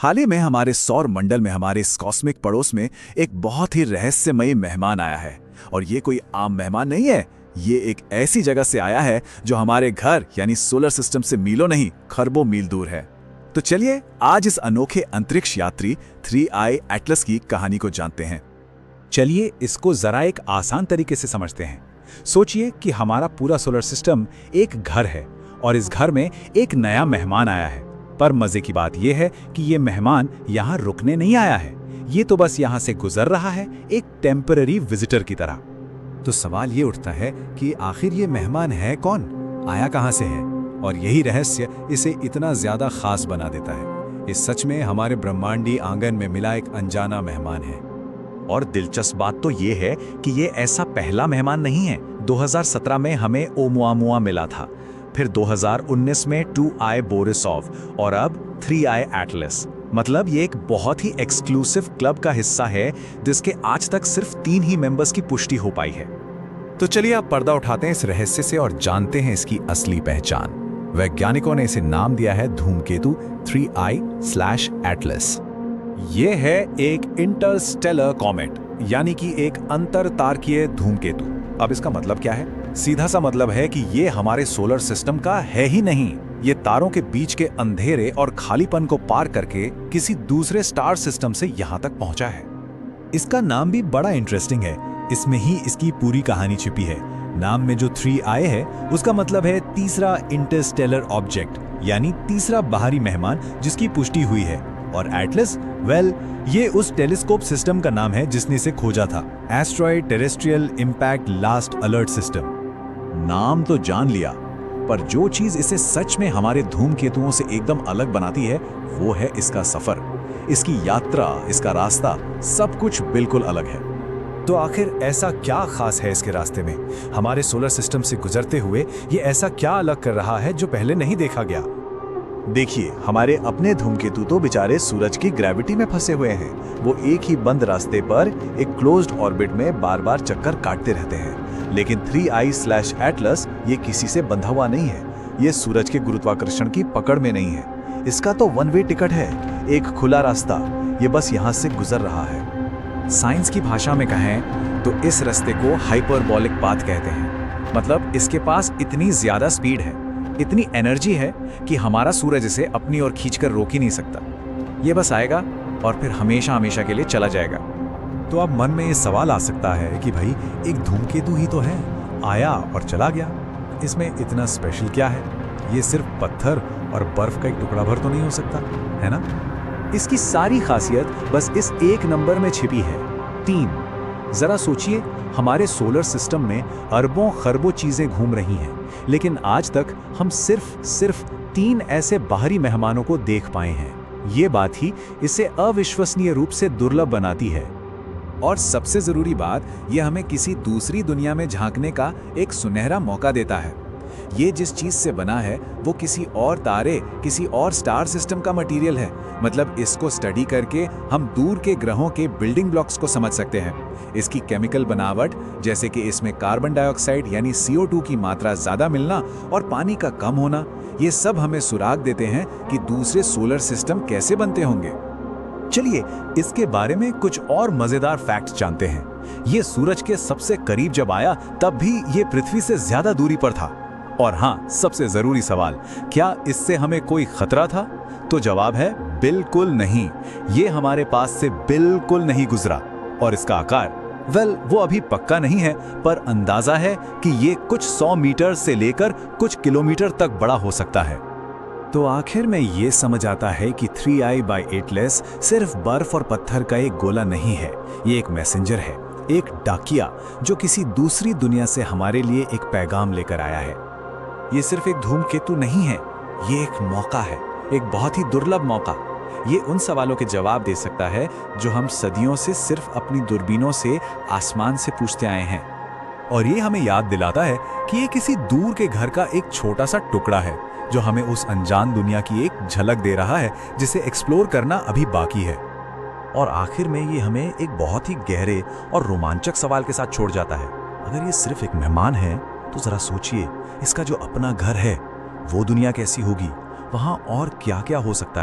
हाल ही में हमारे सौर मंडल में हमारे इस कॉस्मिक पड़ोस में एक बहुत ही रहस्यमयी मेहमान आया है। और ये कोई आम मेहमान नहीं है, ये एक ऐसी जगह से आया है जो हमारे घर यानी सोलर सिस्टम से मीलों नहीं खरबों मील दूर है। तो चलिए आज इस अनोखे अंतरिक्ष यात्री 3i एटलस की कहानी को जानते हैं। चलिए इसको जरा एक आसान तरीके से समझते हैं। सोचिए कि हमारा पूरा सोलर सिस्टम एक घर है और इस घर में एक नया मेहमान आया है। पर मजे की बात यह है कि ये मेहमान यहाँ रुकने नहीं आया है, ये तो बस यहाँ से गुजर रहा है एक टेम्पररी विजिटर की तरह। तो सवाल ये उठता है कि आखिर ये मेहमान है कौन, आया कहाँ से है, और यही रहस्य इसे इतना ज्यादा खास बना देता है। इस सच में हमारे ब्रह्मांडी आंगन में मिला एक अनजाना मेहमान है। और दिलचस्प बात तो ये है कि ये ऐसा पहला मेहमान नहीं है। 2017 में हमें ओमुआमुआ मिला था, फिर 2019 में 2i बोरिसोव और अब 3i एटलस। मतलब ये एक बहुत ही एक्सक्लूसिव क्लब का हिस्सा है जिसके आज तक सिर्फ 3 ही मेंबर्स की पुष्टि हो पाई है। तो चलिए आप पर्दा उठाते हैं इस रहस्य से और जानते हैं इसकी असली पहचान। वैज्ञानिकों ने इसे नाम दिया है धूमकेतु 3i/एटलस। ये है एक इंटरस्टेलर कॉमेट, यानी कि एक अंतरतारकीय धूमकेतु। अब इसका मतलब क्या है? सीधा सा मतलब है कि ये हमारे सोलर सिस्टम का है ही नहीं। ये तारों के बीच के अंधेरे और खालीपन को पार करके किसी दूसरे स्टार सिस्टम से यहाँ तक पहुंचा है। इसका नाम भी बड़ा इंटरेस्टिंग है, इसमें ही इसकी पूरी कहानी छिपी है। नाम में जो 3i है उसका मतलब है तीसरा इंटरस्टेलर ऑब्जेक्ट, यानी तीसरा बाहरी मेहमान जिसकी पुष्टि हुई है। और एटलस, ये उस टेलीस्कोप सिस्टम का नाम है जिसने इसे खोजा था, asteroid terrestrial impact last alert system. नाम तो जान लिया, पर जो चीज इसे सच में हमारे धूमकेतुओं से एकदम अलग बनाती है वो है इसका सफर, इसकी यात्रा, इसका रास्ता, सब कुछ बिल्कुल अलग है। तो आखिर ऐसा क्या खास है इसके रास्ते में? हमारे सोलर सिस्टम से गुजरते हुए ये ऐसा क्या अलग कर रहा है जो पहले नहीं देखा गया? देखिए, हमारे अपने धूमकेतु तो बेचारे सूरज की ग्रेविटी में फंसे हुए हैं। वो एक ही बंद रास्ते पर एक क्लोज्ड ऑर्बिट में बार बार चक्कर काटते रहते हैं। लेकिन 3i/एटलस ये किसी से बंधा हुआ नहीं है। ये सूरज के गुरुत्वाकर्षण की पकड़ में नहीं है। इसका तो वन वे टिकट है, एक खुला रास्ता। ये बस यहाँ से गुजर रहा है। साइंस की भाषा में कहें तो इस रास्ते को हाइपरबोलिक पाथ कहते हैं। मतलब इसके पास इतनी ज्यादा स्पीड है, इतनी एनर्जी है कि हमारा सूरज इसे अपनी ओर खींचकर रोक ही नहीं सकता। ये बस आएगा और फिर हमेशा हमेशा के लिए चला जाएगा। तो अब मन में ये सवाल आ सकता है कि भाई एक धूमकेतु ही तो है, आया और चला गया, इसमें इतना स्पेशल क्या है? ये सिर्फ पत्थर और बर्फ का एक टुकड़ा भर तो नहीं हो सकता, है ना? इसकी सारी खासियत बस इस एक नंबर में छिपी है, 3। जरा सोचिए, हमारे सोलर सिस्टम में अरबों खरबों चीजें घूम रही हैं, लेकिन आज तक हम सिर्फ 3 ऐसे बाहरी मेहमानों को देख पाए हैं। ये बात ही इसे अविश्वसनीय रूप से दुर्लभ बनाती है। और सबसे जरूरी बात, यह हमें किसी दूसरी दुनिया में झांकने का एक सुनहरा मौका देता है। ये जिस चीज से बना है वो किसी और तारे, किसी और स्टार सिस्टम का मटेरियल है। मतलब इसको स्टडी करके हम दूर के ग्रहों के बिल्डिंग ब्लॉक्स को समझ सकते हैं। इसकी केमिकल बनावट, जैसे कि इसमें कार्बन डाइऑक्साइड यानी CO2 की मात्रा ज्यादा मिलना और पानी का कम होना, ये सब हमें सुराग देते हैं कि दूसरे सोलर सिस्टम कैसे बनते होंगे। चलिए इसके बारे में कुछ और मजेदार फैक्ट्स जानते हैं। ये सूरज के सबसे करीब जब आया तब भी ये पृथ्वी से ज्यादा दूरी पर था। और हाँ, सबसे जरूरी सवाल, क्या इससे हमें कोई खतरा था? तो जवाब है बिल्कुल नहीं। ये हमारे पास से बिल्कुल नहीं गुजरा। और इसका आकार, वो अभी पक्का नहीं है, पर अंदाजा है कि ये कुछ 100 मीटर से लेकर कुछ किलोमीटर तक बड़ा हो सकता है। तो आखिर में ये समझ आता है कि 3i/एटलस सिर्फ बर्फ और पत्थर का एक गोला नहीं है। ये एक मैसेंजर है, एक डाकिया जो किसी दूसरी दुनिया से हमारे लिए एक पैगाम लेकर आया है। ये सिर्फ एक धूमकेतु नहीं है, ये एक मौका है, एक बहुत ही दुर्लभ मौका। ये उन सवालों के जवाब दे सकता है जो हम सदियों से सिर्फ अपनी दूरबीनों से आसमान से पूछते आए हैं। और ये हमें याद दिलाता है कि ये किसी दूर के घर का एक छोटा सा टुकड़ा है जो हमें उस अनजान दुनिया की एक झलक दे रहा है जिसे एक्सप्लोर करना अभी बाकी है। और आखिर में ये हमें एक बहुत ही गहरे और रोमांचक सवाल के साथ छोड़ जाता है। अगर ये सिर्फ एक मेहमान है तो जरा सोचिए, इसका जो अपना घर है वो दुनिया कैसी होगी? वहां और क्या क्या हो सकता है?